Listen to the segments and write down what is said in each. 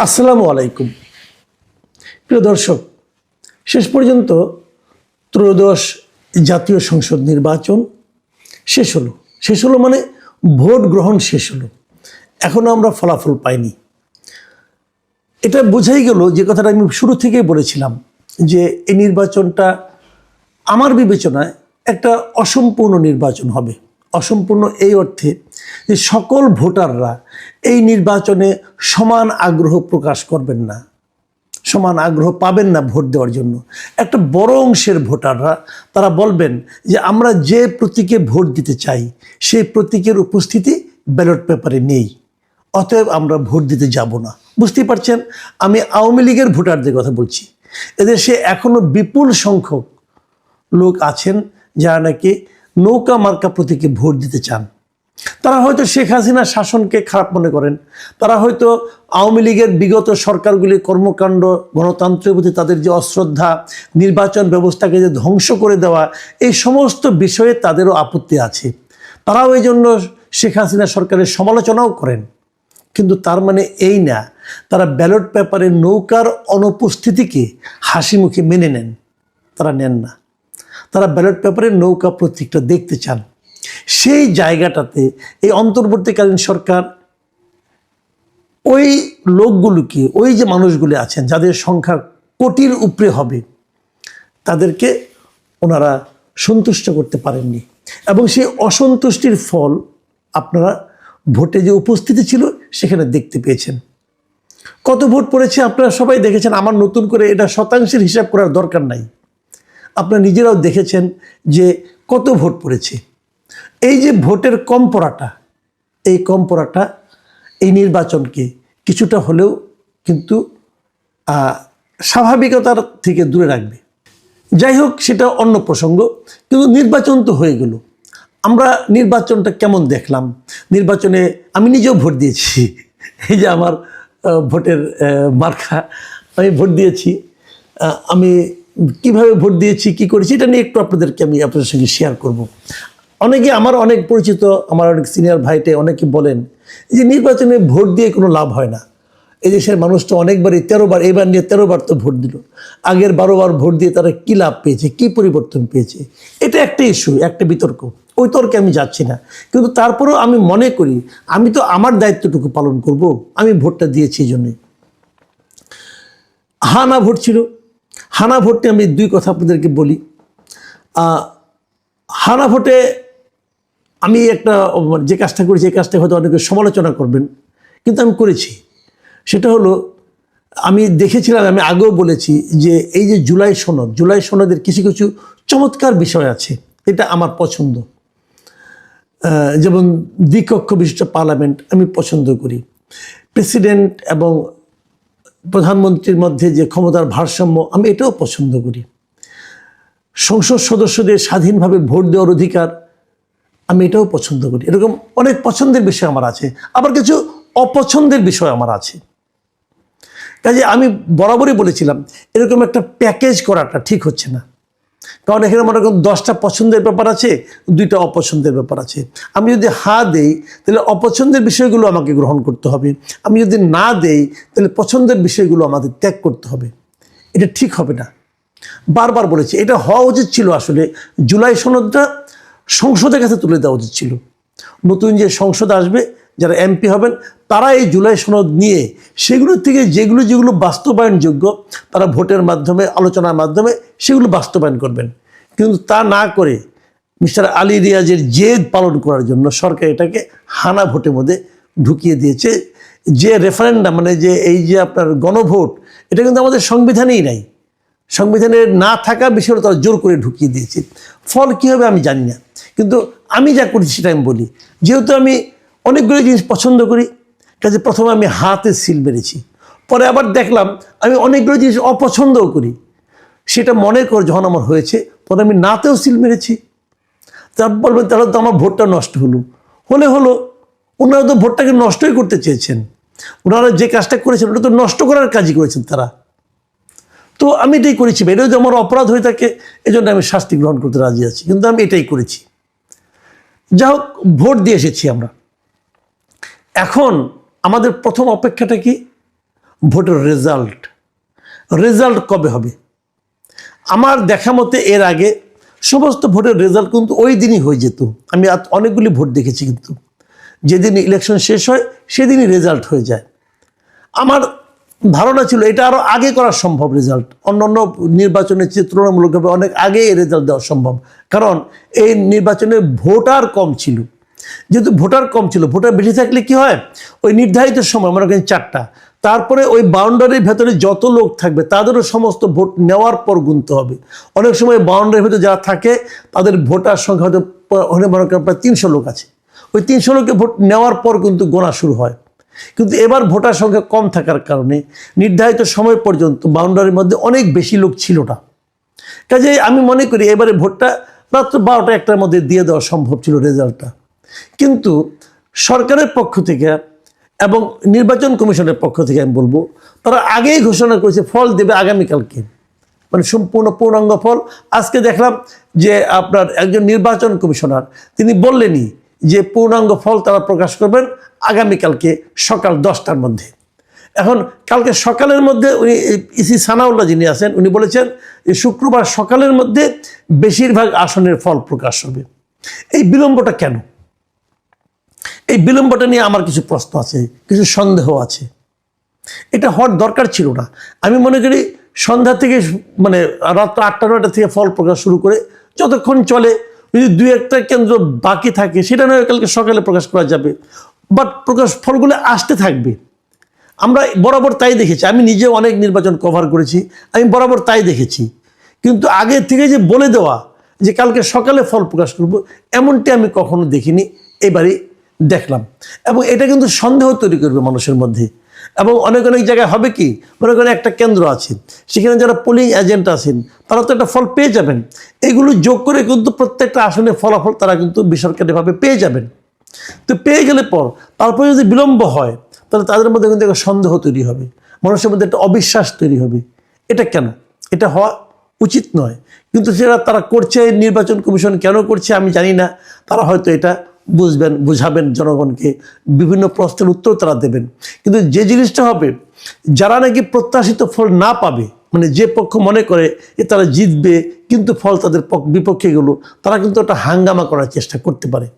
আসসালামু আলাইকুম প্রিয় দর্শক, শেষ পর্যন্ত ত্রয়োদশ জাতীয় সংসদ নির্বাচন শেষ হলো মানে ভোট গ্রহণ শেষ হলো। এখনো আমরা ফলাফল পাইনি। এটা বোঝাই গেল যে কথাটা আমি শুরু থেকেই বলেছিলাম যে এই নির্বাচনটা আমার বিবেচনায় একটা অসম্পূর্ণ নির্বাচন হবে। অসম্পূর্ণ এই অর্থে যে সকল ভোটাররা এই নির্বাচনে সমান আগ্রহ প্রকাশ করবেন না, সমান আগ্রহ পাবেন না ভোট দেওয়ার জন্য। একটা বড় অংশের ভোটাররা তারা বলবেন যে আমরা যে প্রতীকে ভোট দিতে চাই সেই প্রতীকের উপস্থিতি ব্যালট পেপারে নেই, অতএব আমরা ভোট দিতে যাব না। বুঝতেই পারছেন, আমি আওয়ামী লীগের ভোটারদের কথা বলছি। এদেশে এখনও বিপুল সংখ্যক লোক আছেন যারা নাকি নৌকা মার্কা প্রতীকে ভোট দিতে চান। তারা হয়তো শেখ হাসিনার শাসনকে খারাপ মনে করেন, তারা হয়তো আওয়ামী লীগের বিগত সরকারগুলির কর্মকাণ্ড, গণতন্ত্রের প্রতি তাদের যে অশ্রদ্ধা, নির্বাচন ব্যবস্থাকে যে ধ্বংস করে দেওয়া, এই সমস্ত বিষয়ে তাদেরও আপত্তি আছে। তারাও এই জন্য শেখ হাসিনা সরকারের সমালোচনাও করেন। কিন্তু তার মানে এই না তারা ব্যালট পেপারে নৌকার অনুপস্থিতিকে হাসি মুখে মেনে নেন। তারা নেন না। তারা ব্যালট পেপারে নৌকা প্রতীকটা দেখতে চান। সেই জায়গাটাতে এই অন্তর্বর্তীকালীন সরকার ওই লোকগুলোকে, ওই যে মানুষগুলি আছেন যাদের সংখ্যা কোটির উপরে হবে, তাদেরকে ওনারা সন্তুষ্ট করতে পারেননি। এবং সেই অসন্তুষ্টির ফল আপনারা ভোটে যে উপস্থিতি ছিল সেখানে দেখতে পেয়েছেন। কত ভোট পড়েছে আপনারা সবাই দেখেছেন। আমার নতুন করে এটা শতাংশের হিসাব করার দরকার নাই। আপনারা নিজেরাও দেখেছেন যে কত ভোট পড়েছে। এই যে ভোটের কম পড়াটা, এই কম পড়াটা এই নির্বাচনকে কিছুটা হলেও কিন্তু স্বাভাবিকতার থেকে দূরে রাখবে। যাই হোক, সেটা অন্য প্রসঙ্গ। কিন্তু নির্বাচন তো হয়ে গেল। আমরা নির্বাচনটা কেমন দেখলাম? নির্বাচনে আমি নিজেও ভোট দিয়েছি। এই যে আমার ভোটের মার্কা, আমি ভোট দিয়েছি। আমি কিভাবে ভোট দিয়েছি, কি করেছি, এটা নিয়ে একটু আপনাদের সঙ্গে শেয়ার করব। অনেকে, আমার অনেক পরিচিত, আমার অনেক সিনিয়র ভাইটে অনেকে বলেন যে নির্বাচনে ভোট দিয়ে কোনো লাভ হয় না। এই দেশের মানুষ তো অনেকবারই 13 বার, এবার নিয়ে 13 বার তো ভোট দিল। আগের 12 বার ভোট দিয়ে তারা কী লাভ পেয়েছে, কী পরিবর্তন পেয়েছে? এটা একটা ইস্যু, একটা বিতর্ক। ওই তর্কে আমি যাচ্ছি না। কিন্তু তারপরেও আমি মনে করি আমি তো আমার দায়িত্বটুকু পালন করব। আমি ভোটটা দিয়েছি এই জন্যে। হানা ভোট ছিল। হানা ভোটে আমি দুই কথা আপনাদেরকে বলি। হানা ভোটে আমি একটা যে কাজটা করেছি, এই কাজটা হয়তো অনেকে সমালোচনা করবেন, কিন্তু আমি করেছি। সেটা হলো, আমি দেখেছিলাম, আমি আগেও বলেছি যে এই যে জুলাই সনদের কিছু কিছু চমৎকার বিষয় আছে, এটা আমার পছন্দ। যেমন দ্বিকক্ষ বিশিষ্ট পার্লামেন্ট আমি পছন্দ করি। প্রেসিডেন্ট এবং প্রধানমন্ত্রীর মধ্যে যে ক্ষমতার ভারসাম্য, আমি এটাও পছন্দ করি। সংসদ সদস্যদের স্বাধীনভাবে ভোট দেওয়ার অধিকার, আমি এটাও পছন্দ করি। এরকম অনেক পছন্দের বিষয় আমার আছে, আবার কিছু অপছন্দের বিষয় আমার আছে। কাজে আমি বরাবরই বলেছিলাম এরকম একটা প্যাকেজ করাটা ঠিক হচ্ছে না। কারণ এখানে মনে করেন 10টা পছন্দের ব্যাপার আছে, 2টা অপছন্দের ব্যাপার আছে। আমি যদি দেই তাহলে অপছন্দের বিষয়গুলো আমাকে গ্রহণ করতে হবে। আমি যদি না দেই তাহলে পছন্দের বিষয়গুলো আমাদের ত্যাগ করতে হবে। এটা ঠিক হবে না। বারবার বলেছি, এটা হওয়া উচিত ছিল আসলে জুলাই সনদটা সংসদের কাছে তুলে দেওয়া উচিত ছিল। নতুন যে সংসদ আসবে, যারা এমপি হবেন, তারা এই জুলাই সনদ নিয়ে সেগুলোর থেকে যেগুলো বাস্তবায়নযোগ্য তারা ভোটের মাধ্যমে, আলোচনার মাধ্যমে সেগুলো বাস্তবায়ন করবেন। কিন্তু তা না করে মিস্টার আলী রিয়াজের জেদ পালন করার জন্য সরকার এটাকে হানা ভোটের মধ্যে ঢুকিয়ে দিয়েছে। যে রেফারেন্ডাম, মানে যে এই যে আপনার গণভোট, এটা কিন্তু আমাদের সংবিধানেই নাই। সংবিধানের না থাকা বিষয়টা তারা জোর করে ঢুকিয়ে দিয়েছে। ফল কী হবে আমি জানি না, কিন্তু আমি যা করেছি সেটা আমি বলি। যেহেতু আমি অনেকগুলো জিনিস পছন্দ করি, কাজে প্রথমে আমি হাতে সিল মেরেছি। পরে আবার দেখলাম আমি অনেকগুলো জিনিস অপছন্দও করি। সেটা মনে করে যখন আমার হয়েছে, পরে আমি নাতেও সিল মেরেছি। তারপর বলবেন তাহলে তো আমার ভোটটা নষ্ট হলো। হলো, ওনারা তো ভোটটাকে নষ্টই করতে চেয়েছেন। ওনারা যে কাজটা করেছেন ওটা তো নষ্ট করার কাজই করেছেন তারা। তো আমি এটাই করেছি। এটাও যদি আমার অপরাধ হয়ে থাকে, এই জন্য আমি শাস্তি গ্রহণ করতে রাজি আছি, কিন্তু আমি এটাই করেছি। যা হোক, ভোট দিয়ে এসেছি আমরা। এখন আমাদের প্রথম অপেক্ষাটা কি? ভোটের রেজাল্ট কবে হবে? আমার দেখা মতে এর আগে সমস্ত ভোটের রেজাল্ট কিন্তু ওই দিনই হয়ে যেত। আমি অনেকগুলি ভোট দেখেছি, কিন্তু যেদিন ইলেকশন শেষ হয় সেদিনই রেজাল্ট হয়ে যায়। আমার ধারণা ছিল এটা আরও আগে করা সম্ভব, রেজাল্ট অন্যান্য নির্বাচনের চেয়ে তুলনামূলকভাবে অনেক আগে এই রেজাল্ট দেওয়া সম্ভব, কারণ এই নির্বাচনে ভোটার কম ছিল। যেহেতু ভোটার কম ছিল, ভোটার বেশি থাকলে কি হয়, ওই নির্ধারিত সময় মনে করেন 4টা, তারপরে ওই বাউন্ডারির ভেতরে যত লোক থাকবে তাদেরও সমস্ত ভোট নেওয়ার পর গুনতে হবে। অনেক সময় বাউন্ডারির ভেতরে যারা থাকে তাদের ভোটার সংখ্যা হয়তো মনে করেন প্রায় 300 লোক আছে, ওই 300 লোকের ভোট নেওয়ার পর কিন্তু গোনা শুরু হয়। কিন্তু এবার ভোটার সংখ্যা কম থাকার কারণে নির্ধারিত সময় পর্যন্ত বাউন্ডারির মধ্যে অনেক বেশি লোক ছিল না। কাজে আমি মনে করি এবারে ভোটটা রাত্র 12টা 1টার মধ্যে দিয়ে দেওয়া সম্ভব ছিল রেজাল্টটা। কিন্তু সরকারের পক্ষ থেকে এবং নির্বাচন কমিশনের পক্ষ থেকে আমি বলবো, তারা আগেই ঘোষণা করেছে ফল দেবে আগামীকালকে, মানে সম্পূর্ণ পূর্ণাঙ্গ ফল। আজকে দেখলাম যে আপনার একজন নির্বাচন কমিশনার তিনি বললেনই যে পূর্ণাঙ্গ ফল তারা প্রকাশ করবেন আগামীকালকে সকাল 10টার মধ্যে। এখন কালকে সকালের মধ্যে উনি ইসি সানাউল্লাহ যিনি আছেন উনি বলেছেন যে শুক্রবার সকালের মধ্যে বেশিরভাগ আসনের ফল প্রকাশ হবে। এই বিলম্বটা কেন? এই বিলম্বটা নিয়ে আমার কিছু প্রশ্ন আছে, কিছু সন্দেহ আছে। এটা হওয়ার দরকার ছিল না। আমি মনে করি সন্ধ্যা থেকে মানে রাত 8টা 9টা থেকে ফল প্রকাশ শুরু করে যতক্ষণ চলে, যদি 2-1টা কেন্দ্র বাকি থাকে সেটা নয় কালকে সকালে প্রকাশ করা যাবে, বাট ফলগুলো আসতে থাকবে। আমরা বরাবর তাই দেখেছি, আমি নিজে অনেক নির্বাচন কভার করেছি, আমি বরাবর তাই দেখেছি। কিন্তু আগে থেকে যে বলে দেওয়া যে কালকে সকালে ফল প্রকাশ করব, এমনটি আমি কখনো দেখিনি, এবারই দেখলাম। এবং এটা কিন্তু সন্দেহ তৈরি করবে মানুষের মধ্যে। এবং অনেক জায়গায় হবে কি, মনে করেন একটা কেন্দ্র আছে, সেখানে যারা পোলিং এজেন্ট আছেন তারা তো একটা ফল পেয়ে যাবেন, এগুলো যোগ করে কিন্তু প্রত্যেকটা আসনে ফলাফল তারা কিন্তু বেসরকারিভাবে পেয়ে যাবেন। তো পেয়ে গেলে পর তারপরে যদি বিলম্ব হয় তাহলে তাদের মধ্যে কিন্তু একটা সন্দেহ তৈরি হবে, মানুষের মধ্যে একটা অবিশ্বাস তৈরি হবে। এটা কেন? এটা হওয়া উচিত নয়। কিন্তু সেটা তারা করছে, নির্বাচন কমিশন কেন করছে আমি জানি না। তারা হয়তো এটা বুঝাবেন জনগণকে, বিভিন্ন প্রশ্নের উত্তর তারা দেবেন। কিন্তু যে জিনিসটা হবে, যারা নাকি প্রত্যাশিত ফল না পাবে, মানে যে পক্ষ মনে করে যে তারা জিতবে কিন্তু ফল তাদের বিপক্ষে গেল, তারা কিন্তু একটা হাঙ্গামা করার চেষ্টা করতে পারে।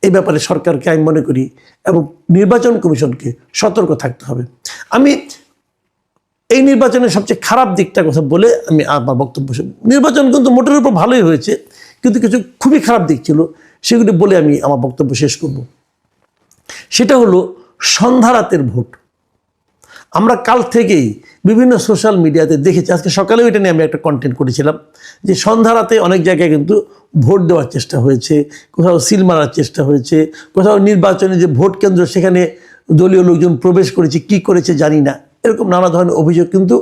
এই ব্যাপারে সরকারকে আমি মনে করি এবং নির্বাচন কমিশনকে সতর্ক থাকতে হবে। আমি এই নির্বাচনের সবচেয়ে খারাপ দিকটা কথা বলে আমি আমার বক্তব্য, নির্বাচন কিন্তু মোটের উপর ভালোই হয়েছে, কিন্তু কিছু খুবই খারাপ দিক ছিল, সেগুলি বলে আমি আমার বক্তব্য শেষ করব। সেটা হলো সন্ধ্যা রাতের ভোট। আমরা কাল থেকেই বিভিন্ন সোশ্যাল মিডিয়াতে দেখেছি, আজকে সকালেও এটা নিয়ে আমি একটা কন্টেন্ট করেছিলাম যে সন্ধ্যা রাতে অনেক জায়গায় কিন্তু ভোট দেওয়ার চেষ্টা হয়েছে, কোথাও সিল মারার চেষ্টা হয়েছে, কোথাও নির্বাচনে যে ভোট কেন্দ্র সেখানে দলীয় লোকজন প্রবেশ করেছে, কি করেছে জানি না, এরকম নানা ধরনের অভিযোগ কিন্তু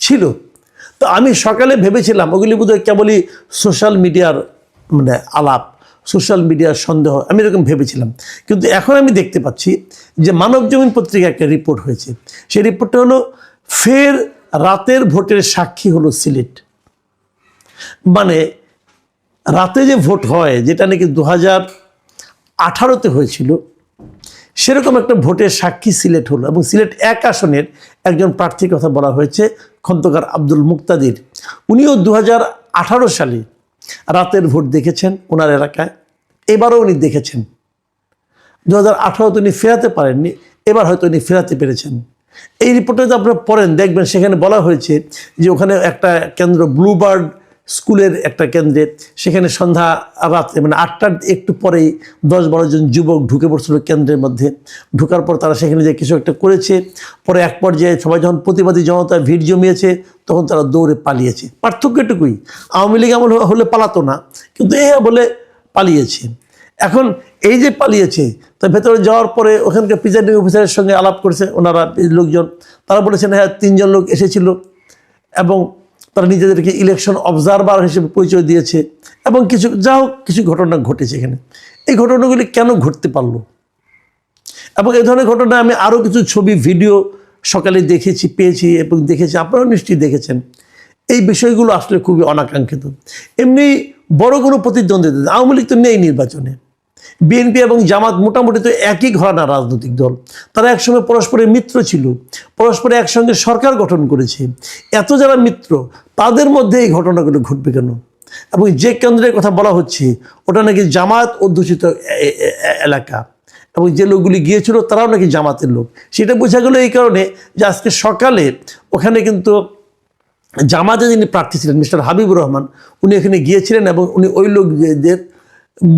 ছিল। তো আমি সকালে ভেবেছিলাম ওগুলি বোধহয় কেবলই সোশ্যাল মিডিয়ার মানে আলাপ, সোশ্যাল মিডিয়ার সন্দেহ, আমি এরকম ভেবেছিলাম। কিন্তু এখন আমি দেখতে পাচ্ছি যে মানবজমিন পত্রিকা একটা রিপোর্ট হয়েছে, সেই রিপোর্টটা হলো ফের রাতের ভোটের সাক্ষী হলো সিলেট। মানে রাতে যে ভোট হয়, যেটা নাকি 2018-তে হয়েছিল, সেরকম একটা ভোটের সাক্ষী সিলেট হলো। এবং সিলেট 1 আসনের একজন প্রার্থীর কথা বলা হয়েছে, খন্দকার আব্দুল মুক্তাদির। উনিও 2018 সালে রাতের ভোট দেখেছেন ওনার এলাকায়, এবারও উনি দেখেছেন। 2018-তে উনি ফেরাতে পারেননি, এবার হয়তো উনি ফেরাতে পেরেছেন। এই রিপোর্টে যদি আপনারা পড়েন দেখবেন সেখানে বলা হয়েছে যে ওখানে একটা কেন্দ্র ব্লুবার্ড স্কুলের একটা কেন্দ্রে, সেখানে সন্ধ্যা রাতে মানে 8টার একটু পরেই 10-12 জন যুবক ঢুকে পড়ছিল কেন্দ্রের মধ্যে। ঢুকার পর তারা সেখানে যে কিছু একটা করেছে, পরে এক পর্যায়ে সবাই যখন প্রতিবাদী জনতা ভিড় জমিয়েছে তখন তারা দৌড়ে পালিয়েছে। পার্থক্য এটুকুই, আওয়ামী লীগ আমল হলে পালাতো না, কিন্তু এ বলে পালিয়েছে। এখন এই যে পালিয়েছে, তার ভেতরে যাওয়ার পরে ওখানকার প্রিজাইডিং অফিসারের সঙ্গে আলাপ করেছে ওনারা লোকজন, তারা বলেছেন হ্যাঁ 3 জন লোক এসেছিল এবং তারা নিজেদেরকে ইলেকশন অবজারভার হিসেবে পরিচয় দিয়েছে এবং কিছু ঘটনা ঘটেছে এখানে। এই ঘটনাগুলি কেন ঘটতে পারলো? এবং এই ধরনের ঘটনা আমি আরও কিছু ছবি ভিডিও সকালে পেয়েছি এবং দেখেছি, আপনারাও নিশ্চয়ই দেখেছেন। এই বিষয়গুলো আসলে খুবই অনাকাঙ্ক্ষিত। এমনি বড় কোনো প্রতিদ্বন্দ্বিতা আওয়ামী লীগ তো নেই নির্বাচনে, বিএনপি এবং জামাত মোটামুটি তো একই ঘরানার রাজনৈতিক দল, তারা একসঙ্গে পরস্পরের মিত্র ছিল, পরস্পরে একসঙ্গে সরকার গঠন করেছে। এত যারা মিত্র, তাদের মধ্যে এই ঘটনাগুলো ঘটবে কেন? এবং যে কেন্দ্রের কথা বলা হচ্ছে ওটা নাকি জামাত অধ্যুষিত এলাকা, এবং যে লোকগুলি গিয়েছিল তারাও নাকি জামাতের লোক। সেটা বোঝা গেল এই কারণে যে আজকে সকালে ওখানে কিন্তু জামাতে যিনি প্রার্থী ছিলেন মিস্টার হাবিবুর রহমান, উনি এখানে গিয়েছিলেন এবং উনি ওই লোকদের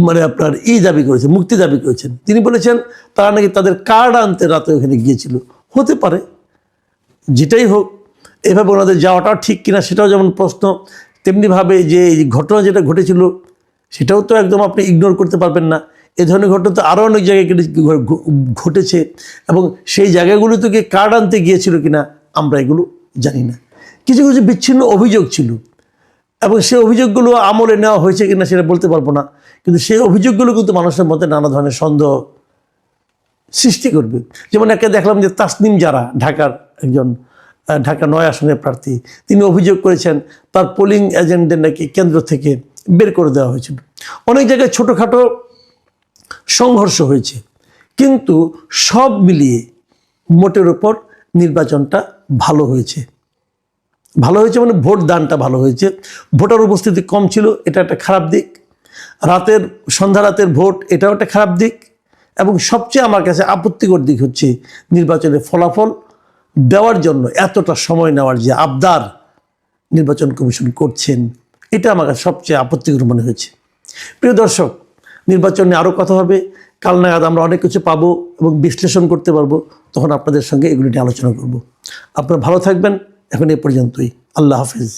মানে আপনার দাবি করেছেন, মুক্তি দাবি করেছেন। তিনি বলেছেন তারা নাকি তাদের কার্ড আনতে রাতে ওখানে গিয়েছিল। হতে পারে, যেটাই হোক, এভাবে ওনাদের যাওয়াটাও ঠিক কিনা সেটাও যেমন প্রশ্ন, তেমনিভাবে যে এই ঘটনা যেটা ঘটেছিল সেটাও তো একদম আপনি ইগনোর করতে পারবেন না। এ ধরনের ঘটনা তো আরও অনেক জায়গায় ঘটেছে, এবং সেই জায়গাগুলো থেকে কার্ড আনতে গিয়েছিল কিনা আমরা এগুলো জানি না। কিছু কিছু বিচ্ছিন্ন অভিযোগ ছিল, এবং সেই অভিযোগগুলো আমলে নেওয়া হয়েছে কিনা সেটা বলতে পারবো না, কিন্তু সেই অভিযোগগুলো কিন্তু মানুষের মধ্যে নানা ধরনের সন্দেহ সৃষ্টি করবে। যেমন একটা দেখলাম যে তাসনিম যারা, ঢাকার একজন ঢাকা 9 আসনের প্রার্থী, তিনি অভিযোগ করেছেন তার পোলিং এজেন্টদের নাকি কেন্দ্র থেকে বের করে দেওয়া হয়েছিল। অনেক জায়গায় ছোটোখাটো সংঘর্ষ হয়েছে, কিন্তু সব মিলিয়ে মোটের ওপর নির্বাচনটা ভালো হয়েছে। ভালো হয়েছে মানে ভোট দানটা ভালো হয়েছে। ভোটার উপস্থিতি কম ছিল, এটা একটা খারাপ দিক। সন্ধ্যা রাতের ভোট, এটাও একটা খারাপ দিক। এবং সবচেয়ে আমার কাছে আপত্তিকর দিক হচ্ছে নির্বাচনের ফলাফল দেওয়ার জন্য এতটা সময় নেওয়ার যে আবদার নির্বাচন কমিশন করছেন, এটা আমার কাছে সবচেয়ে আপত্তিকর মনে হয়েছে। প্রিয় দর্শক, নির্বাচন নিয়ে আরও কথা হবে। কাল নাগাদ আমরা অনেক কিছু পাবো এবং বিশ্লেষণ করতে পারবো, তখন আপনাদের সঙ্গে এগুলি নিয়ে আলোচনা করব। আপনারা ভালো থাকবেন। এখন এ পর্যন্তই। আল্লাহ হাফিজ।